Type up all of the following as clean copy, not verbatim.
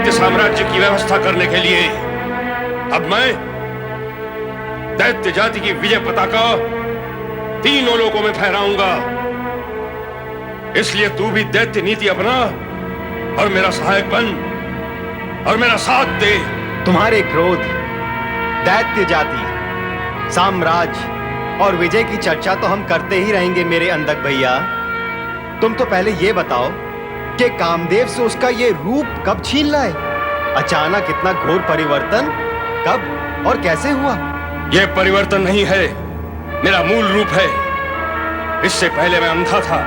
दैत्य साम्राज्य की व्यवस्था करने के लिए अब मैं दैत्य जाति की विजय पताका तीनों लोकों में फहराऊंगा। इसलिए तू भी दैत्य नीति अपना और मेरा सहायक बन और मेरा साथ दे। तुम्हारे क्रोध, दैत्य जाति, साम्राज्य और विजय की चर्चा तो हम करते ही रहेंगे मेरे अंधक भैया। तुम तो पहले ये बताओ कि कामदेव से उसका ये रूप कब छीन लाए? अचानक इतना घोर परिवर्तन कब और कैसे हुआ? यह परिवर्तन नहीं है, मेरा मूल रूप है। इससे पहले मैं अंधा था,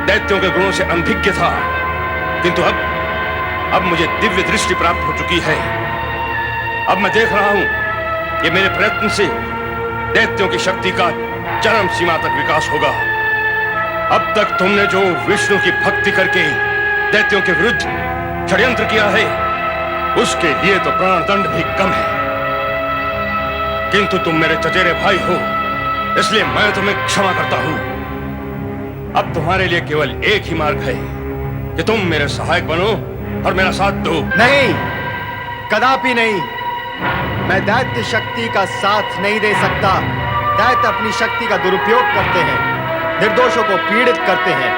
दैत्यों के गुणों से अनभिज्ञ था, किंतु अब मुझे दिव्य दृष्टि प्राप्त हो चुकी है। अब मैं देख रहा हूं कि मेरे प्रयत्न से दैत्यों की शक्ति का चरम सीमा तक विकास होगा। अब तक तुमने जो विष्णु की भक्ति करके दैत्यों के विरुद्ध षड्यंत्र किया है, उसके लिए तो प्राणदंड भी कम है। किंतु तुम मेरे चचेरे भाई हो, इसलिए मैं तुम्हें क्षमा करता हूं। अब तुम्हारे लिए केवल एक ही मार्ग है कि तुम मेरे सहायक बनो और मेरा साथ दो। नहीं, कदापि नहीं। मैं दैत्य शक्ति का साथ नहीं दे सकता। दैत्य अपनी शक्ति का दुरुपयोग करते हैं, निर्दोषों को पीड़ित करते हैं,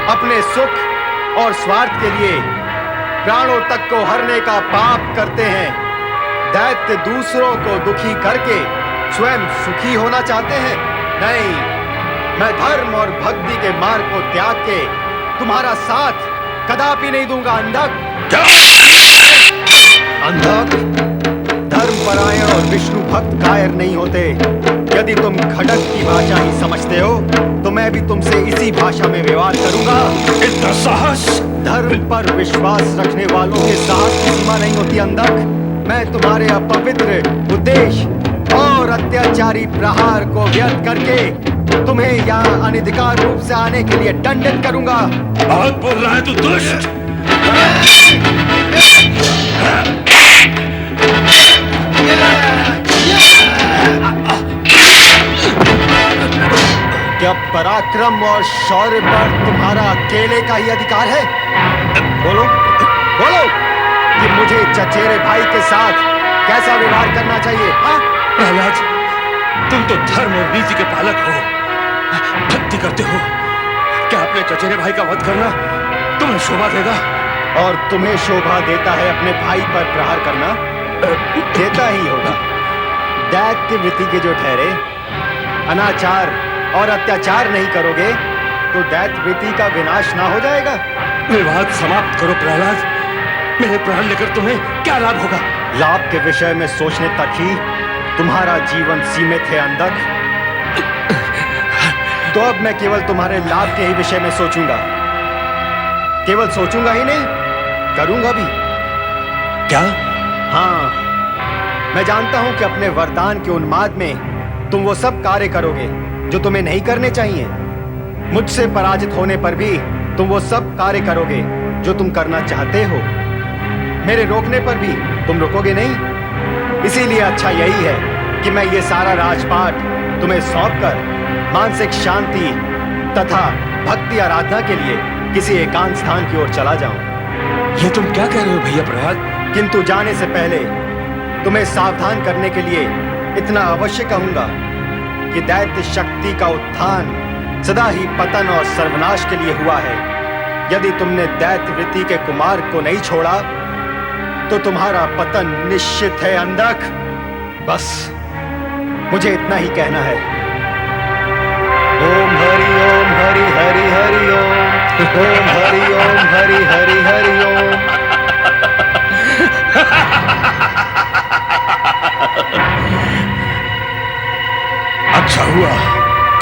अपने सुख और स्वार्थ के लिए प्राणों तक को हरने का पाप करते हैं। दैत्य दूसरों को दुखी करके स्वयं सुखी होना चाहते हैं। नहीं, मैं धर्म और भक्ति के मार्ग को त्याग के तुम्हारा साथ कदापि नहीं दूंगा अंधक। अंधक, धर्मपरायण और विष्णु भक्त कायर नहीं होते। यदि तुम खड़ग की भाषा ही समझते हो तो मैं भी तुमसे इसी भाषा में व्यवहार करूंगा। इतना साहस! धर्म पर विश्वास रखने वालों के साहस की सीमा नहीं होती अंधक। मैं तुम्हारे अपवित्र उद्देश्य और अत्याचारी प्रहार को व्यर्थ करके तुम्हें यहाँ अनधिकार रूप से आने के लिए दंडित करूंगा। बहुत बोल रहा है तू दुष्ट! क्या पराक्रम और शौर्य पर तुम्हारा अकेले का ही अधिकार है? बोलो, बोलो कि मुझे चचेरे भाई के साथ कैसा व्यवहार करना चाहिए? प्रहलाद, तुम तो धर्म और नीति के पालक हो, भक्ति करते हो। क्या अपने चचेरे भाई का वध करना तुम्हें शोभा देगा? और तुम्हें शोभा देता है अपने भाई पर प्रहार करना? देता ही होगा। दैत्य वृत्ति के जो ठहरे, अनाचार और अत्याचार नहीं करोगे तो दैत्य वृत्ति का विनाश ना हो जाएगा? विवाद समाप्त करो प्रहलाद। मेरे प्राण लेकर तुम्हें क्या लाभ होगा? लाभ के विषय में सोचने तक ही तुम्हारा जीवन सीमित है अंधक। तो अब मैं केवल तुम्हारे लाभ के ही विषय में सोचूंगा। केवल सोचूंगा ही नहीं, करूंगा भी। क्या? हाँ, मैं जानता हूं कि अपने वरदान के उन्माद में तुम वो सब कार्य करोगे जो तुम्हें नहीं करने चाहिए। मुझसे पराजित होने पर भी तुम वो सब कार्य करोगे जो तुम करना चाहते हो। मेरे रोकने पर भी तुम रुकोगे नहीं। इसीलिए अच्छा यही है कि मैं ये सारा राजपाट तुम्हें सौंपकर मानसिक शांति तथा भक्ति आराधना के लिए किसी एकांत स्थान की ओर चला जाऊं। ये तुम क्या कह रहे हो भैया प्रहलाद? किंतु जाने से पहले तुम्हें सावधान करने के लिए इतना अवश्य कहूंगा कि दैत्य शक्ति का उत्थान सदा ही पतन और सर्वनाश के लिए हुआ है। यदि तुमने दैत्य वृत्ति के कुमार्ग को नहीं छोड़ा तो तुम्हारा पतन निश्चित है अंधक। बस मुझे इतना ही कहना है। ओम हरि ओम हरि हरि हरि ओम, ओम हरि ओम हरि हरि हरि ओम। अच्छा हुआ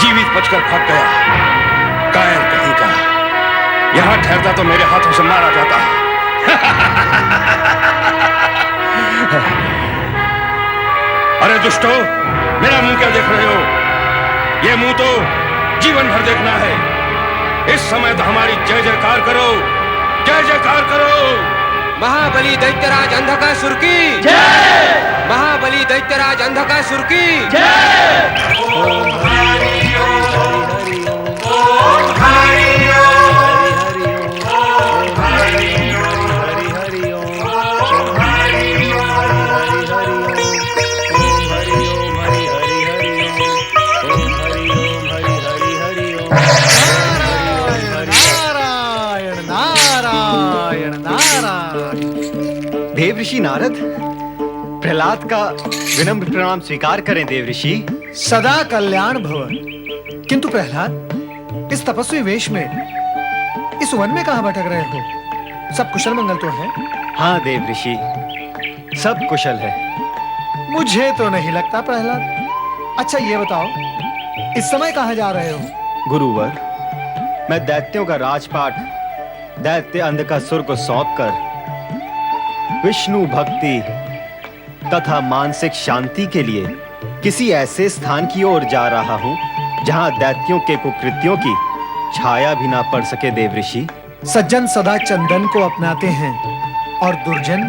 जीवित बचकर भाग गया। कायर कहीं का, यहां ठहरता तो मेरे हाथों से मारा जाता। अरे दुष्टो, मेरा मुंह क्या देख रहे हो? ये मुंह तो जीवन भर देखना है। इस समय तो हमारी जय जयकार करो, जय जयकार करो। महाबली दैत्यराज अंधकासुर की जय। महाबली दैत्यराज अंधकासुर की जय। ओम हरि ओम, ओम हरि ओम, ओम हरि ओम, हरि हरि ओम। देव ऋषि नारद, प्रहलाद का विनम्र प्रणाम स्वीकार करें देव ऋषि। सदा कल्याण भव। किंतु प्रहलाद, इस तपस्वी वेश में इस वन में कहां भटक रहे हो? सब कुशल मंगल तो है? हाँ देव ऋषि, सब कुशल है। मुझे तो नहीं लगता प्रहलाद। अच्छा ये बताओ, इस समय कहां जा रहे हो? गुरुवर, मैं दैत्यों का राजपाट दैत्य अंधकासुर को सौंपकर विष्णु भक्ति तथा मानसिक शांति के लिए किसी ऐसे स्थान की ओर जा रहा हूं जहां दैत्यों के कुकृत्यों की छाया भी ना पड़ सके देव ऋषि। सज्जन सदा चंदन को अपनाते हैं और दुर्जन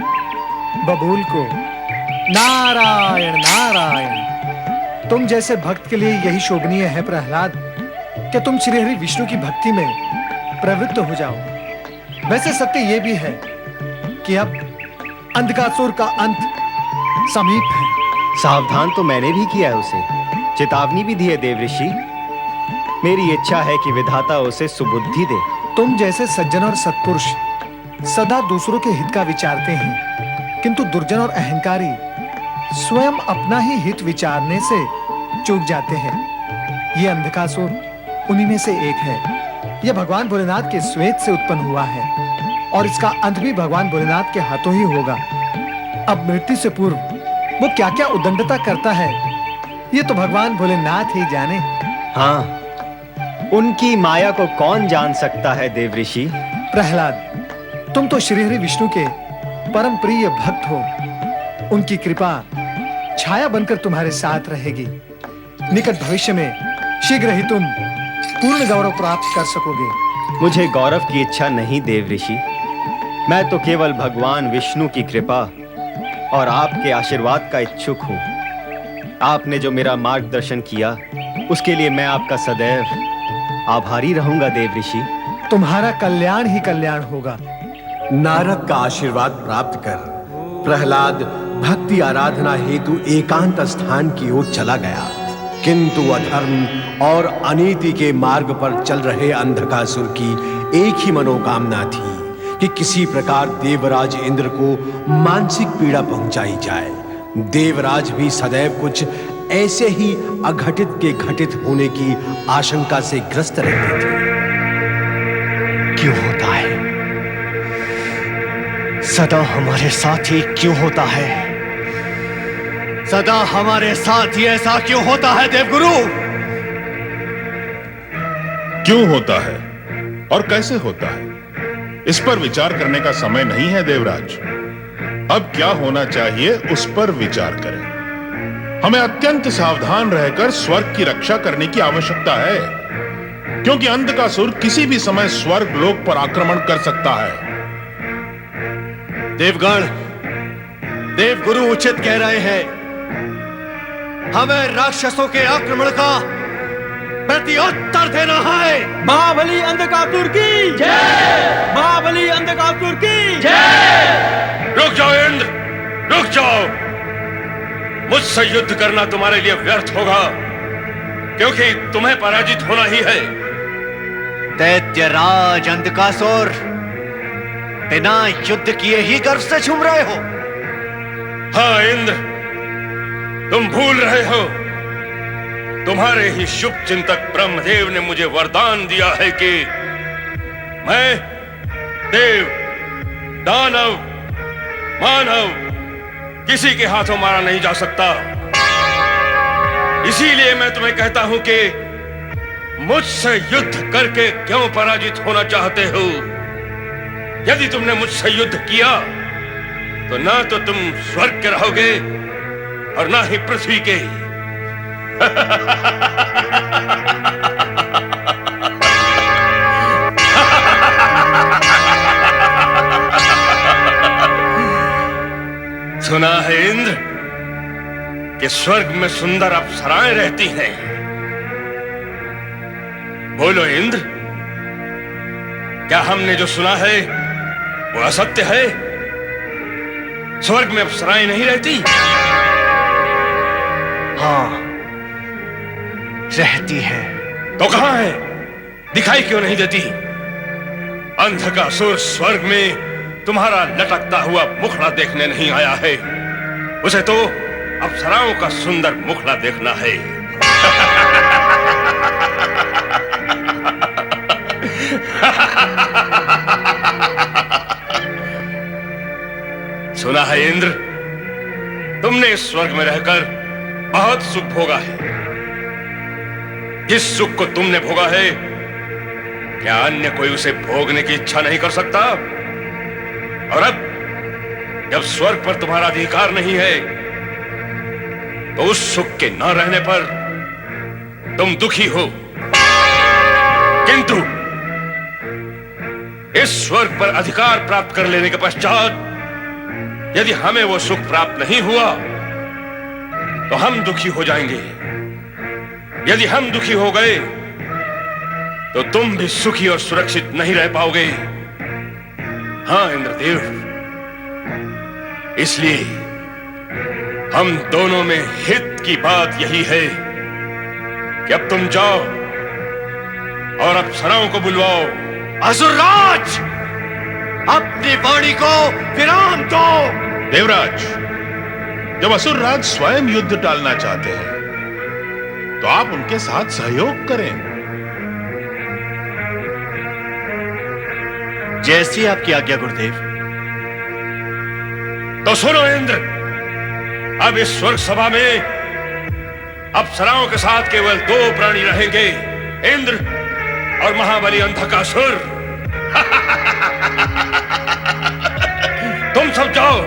बबूल को। नारायण नारायण। तुम जैसे भक्त के लिए यही शोभनीय है प्रहलाद कि तुम श्री हरि विष्णु की भक्ति में प्रवृत्त हो जाओ। वैसे सत्य यह भी है कि अब अंधकासुर का अंत समीप है। सावधान तो मैंने भी किया है उसे, चेतावनी भी दी है देव ऋषि। मेरी इच्छा है कि विधाता उसे सुबुद्धि दे। तुम जैसे सज्जन और सत्पुरुष सदा दूसरों के हित का विचारते हैं, किंतु दुर्जन और अहंकारी स्वयं अपना ही हित विचारने से चूक जाते हैं। ये अंधकासुर उन्हीं में से एक है। यह भगवान भोलेनाथ के श्वेत से उत्पन्न हुआ है और इसका अंत भी भगवान भोलेनाथ के हाथों ही होगा। अब मृत्यु से पूर्व वो क्या क्या उद्दंडता करता है, ये तो भगवान भोलेनाथ ही जाने। हाँ, उनकी माया को कौन जान सकता है देव ऋषि। प्रहलाद, तुम तो श्री हरि विष्णु के परम प्रिय भक्त हो। उनकी कृपा छाया बनकर तुम्हारे साथ रहेगी। निकट भविष्य में शीघ्र ही तुम पूर्ण गौरव प्राप्त कर सकोगे। मुझे गौरव की इच्छा नहीं देव ऋषि। मैं तो केवल भगवान विष्णु की कृपा और आपके आशीर्वाद का इच्छुक हूँ। आपने जो मेरा मार्गदर्शन किया उसके लिए मैं आपका सदैव आभारी रहूंगा देव ऋषि। तुम्हारा कल्याण ही कल्याण होगा। नारद का आशीर्वाद प्राप्त कर प्रहलाद भक्ति आराधना हेतु एकांत स्थान की ओर चला गया। किंतु अधर्म और अनीति के मार्ग पर चल रहे अंधकासुर की एक ही मनोकामना थी कि किसी प्रकार देवराज इंद्र को मानसिक पीड़ा पहुंचाई जाए। देवराज भी सदैव कुछ ऐसे ही अघटित के घटित होने की आशंका से ग्रस्त रहते थे। क्यों होता है? सदा हमारे साथ ही क्यों होता है? सदा हमारे साथ ही ऐसा क्यों होता है देवगुरु? क्यों होता है और कैसे होता है, इस पर विचार करने का समय नहीं है देवराज। अब क्या होना चाहिए उस पर विचार करें। हमें अत्यंत सावधान रहकर स्वर्ग की रक्षा करने की आवश्यकता है, क्योंकि अंधकासुर किसी भी समय स्वर्ग लोक पर आक्रमण कर सकता है। देवगण, देवगुरु उचित कह रहे हैं। हमें राक्षसों के आक्रमण का प्रत्युत्तर देना है। महाबली अंधकासुर की जय। महाबली अंधकासुर की जय। रुक जाओ इंद्र, रुक जाओ। मुझसे युद्ध करना तुम्हारे लिए व्यर्थ होगा, क्योंकि तुम्हें पराजित होना ही है। दैत्यराज अंधकासुर, बिना युद्ध किए ही गर्व से झूम रहे हो। हाँ इंद्र, तुम भूल रहे हो। तुम्हारे ही शुभ चिंतक ब्रह्मदेव ने मुझे वरदान दिया है कि मैं देव, दानव, मानव किसी के हाथों मारा नहीं जा सकता। इसीलिए मैं तुम्हें कहता हूं कि मुझसे युद्ध करके क्यों पराजित होना चाहते हो। यदि तुमने मुझसे युद्ध किया तो ना तो तुम स्वर्ग के रहोगे और ना ही पृथ्वी के। सुना है इंद्र कि स्वर्ग में सुंदर अप्सराएं रहती हैं। बोलो इंद्र, क्या हमने जो सुना है वो असत्य है? स्वर्ग में अप्सराएं नहीं रहती? हाँ, रहती है। तो कहां है? दिखाई क्यों नहीं देती? अंधकासुर स्वर्ग में तुम्हारा लटकता हुआ मुखड़ा देखने नहीं आया है, उसे तो अप्सराओं का सुंदर मुखड़ा देखना है। सुना है इंद्र, तुमने इस स्वर्ग में रहकर बहुत सुख भोगा है। जिस सुख को तुमने भोगा है, क्या अन्य कोई उसे भोगने की इच्छा नहीं कर सकता? और अब जब स्वर्ग पर तुम्हारा अधिकार नहीं है, तो उस सुख के न रहने पर तुम दुखी हो। किंतु इस स्वर्ग पर अधिकार प्राप्त कर लेने के पश्चात यदि हमें वो सुख प्राप्त नहीं हुआ, तो हम दुखी हो जाएंगे। यदि हम दुखी हो गए, तो तुम भी सुखी और सुरक्षित नहीं रह पाओगे। हां इंद्रदेव, इसलिए हम दोनों में हित की बात यही है कि अब तुम जाओ और अप्सराओं को बुलवाओ। असुरराज, अपनी वाणी को विराम दो। देवराज, जब असुरराज स्वयं युद्ध टालना चाहते हैं, तो आप उनके साथ सहयोग करें। जैसी आपकी आज्ञा गुरुदेव। तो सुनो इंद्र, अब इस स्वर्ग सभा में अप्सराओं के साथ केवल दो प्राणी रहेंगे, इंद्र और महाबली अंधकासुर। तुम सब जाओ।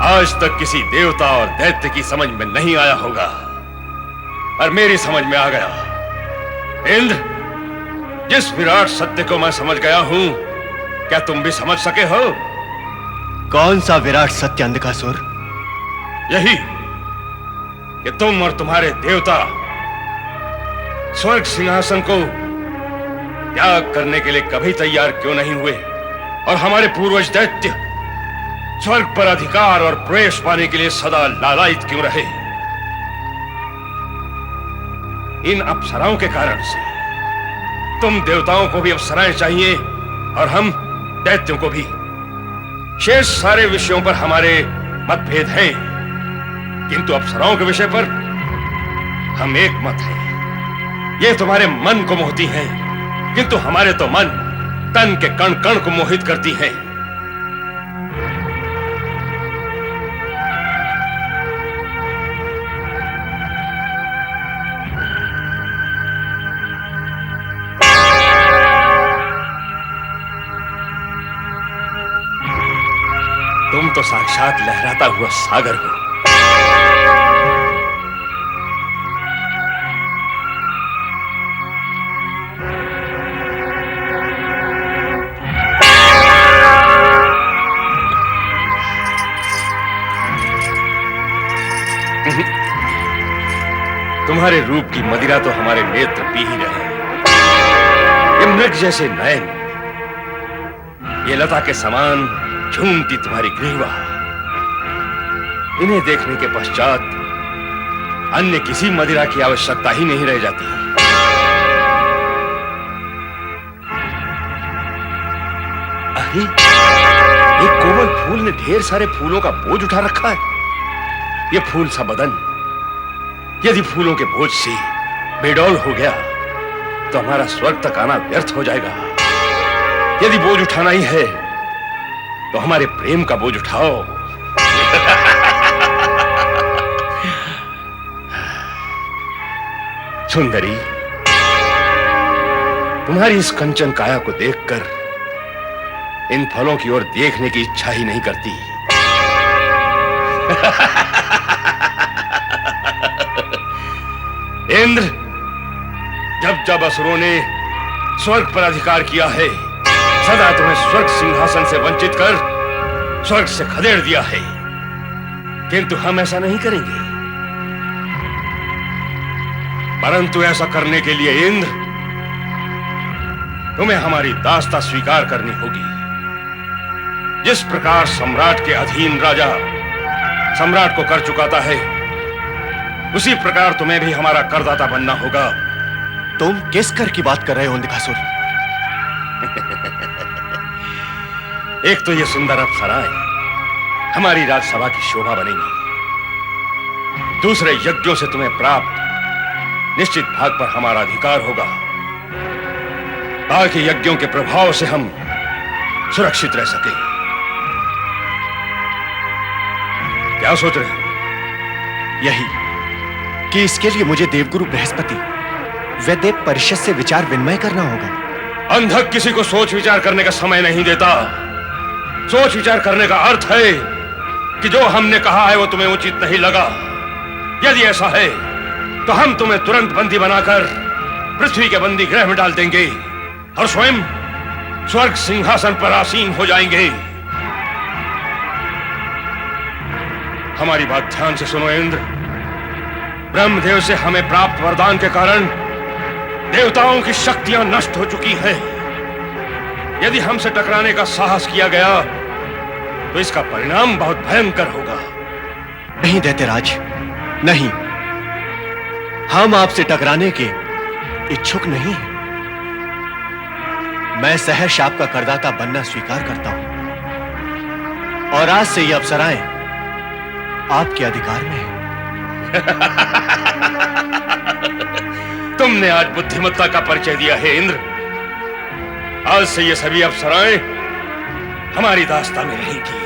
आज तक किसी देवता और दैत्य की समझ में नहीं आया होगा, और मेरी समझ में आ गया। इंद्र, जिस विराट सत्य को मैं समझ गया हूं, क्या तुम भी समझ सके हो? कौन सा विराट सत्य अंधकासुर? यही कि तुम और तुम्हारे देवता स्वर्ग सिंहासन को त्याग करने के लिए कभी तैयार क्यों नहीं हुए, और हमारे पूर्वज दैत्य स्वर्ग पर अधिकार और प्रवेश पाने के लिए सदा लालायित क्यों रहे? इन अप्सराओं के कारण से तुम देवताओं को भी अप्सराएं चाहिए और हम दैत्यों को भी। शेष सारे विषयों पर हमारे मतभेद हैं, किंतु अप्सराओं के विषय पर हम एक मत हैं। ये तुम्हारे मन को मोहती हैं, किंतु हमारे तो मन तन के कण कण को मोहित करती हैं। तुम तो साक्षात लहराता हुआ सागर हो। तुम्हारे रूप की मदिरा तो हमारे नेत्र पी ही रहे। ये मृग जैसे नयन, ये लता के समान झूमती तुम्हारी ग्रीवा, इन्हें देखने के पश्चात अन्य किसी मदिरा की आवश्यकता ही नहीं रह जाती। अरे, एक कोमल फूल ने ढेर सारे फूलों का बोझ उठा रखा है। ये फूल सा बदन यदि फूलों के बोझ से बेडौल हो गया, तो हमारा स्वर्ग तक आना व्यर्थ हो जाएगा। यदि बोझ उठाना ही है, तो हमारे प्रेम का बोझ उठाओ। सुंदरी, तुम्हारी इस कंचन काया को देखकर इन फलों की ओर देखने की इच्छा ही नहीं करती। इंद्र, जब जब असुरों ने स्वर्ग पर अधिकार किया है, सदा तुम्हें स्वर्ग सिंहासन से वंचित कर स्वर्ग से खदेड़ दिया है, किंतु हम ऐसा नहीं करेंगे। परंतु ऐसा करने के लिए इंद्र, तुम्हें हमारी दास्ता स्वीकार करनी होगी। जिस प्रकार सम्राट के अधीन राजा सम्राट को कर चुकाता है, उसी प्रकार तुम्हें भी हमारा करदाता बनना होगा। तुम किस कर की बात कर रहे हो अंधकासुर? एक तो ये सुंदर अप्सराएं हमारी राजसभा की शोभा बनेंगी, दूसरे यज्ञों से तुम्हें प्राप्त निश्चित भाग पर हमारा अधिकार होगा, ताकि यज्ञों के प्रभाव से हम सुरक्षित रह सकें। क्या सोच रहे हो? यही कि इसके लिए मुझे देवगुरु बृहस्पति व देव परिषद से विचार विनिमय करना होगा। अंधक किसी को सोच विचार करने का समय नहीं देता। सोच विचार करने का अर्थ है कि जो हमने कहा है वो तुम्हें उचित नहीं लगा। यदि ऐसा है तो हम तुम्हें तुरंत बंदी बनाकर पृथ्वी के बंदी गृह में डाल देंगे और स्वयं स्वर्ग सिंहासन पर आसीन हो जाएंगे। हमारी बात ध्यान से सुनो इंद्र। ब्रह्मदेव से हमें प्राप्त वरदान के कारण देवताओं की शक्तियां नष्ट हो चुकी हैं। यदि हमसे टकराने का साहस किया गया तो इसका परिणाम बहुत भयंकर होगा। नहीं दैत्यराज, नहीं, हम आपसे टकराने के इच्छुक नहीं हैं। मैं सहर शाप का करदाता बनना स्वीकार करता हूं और आज से ये अप्सराएं आपके अधिकार में है। तुमने आज बुद्धिमत्ता का परिचय दिया है इंद्र। आज से ये सभी अप्सराएं हमारी दास्ता में रहेंगी।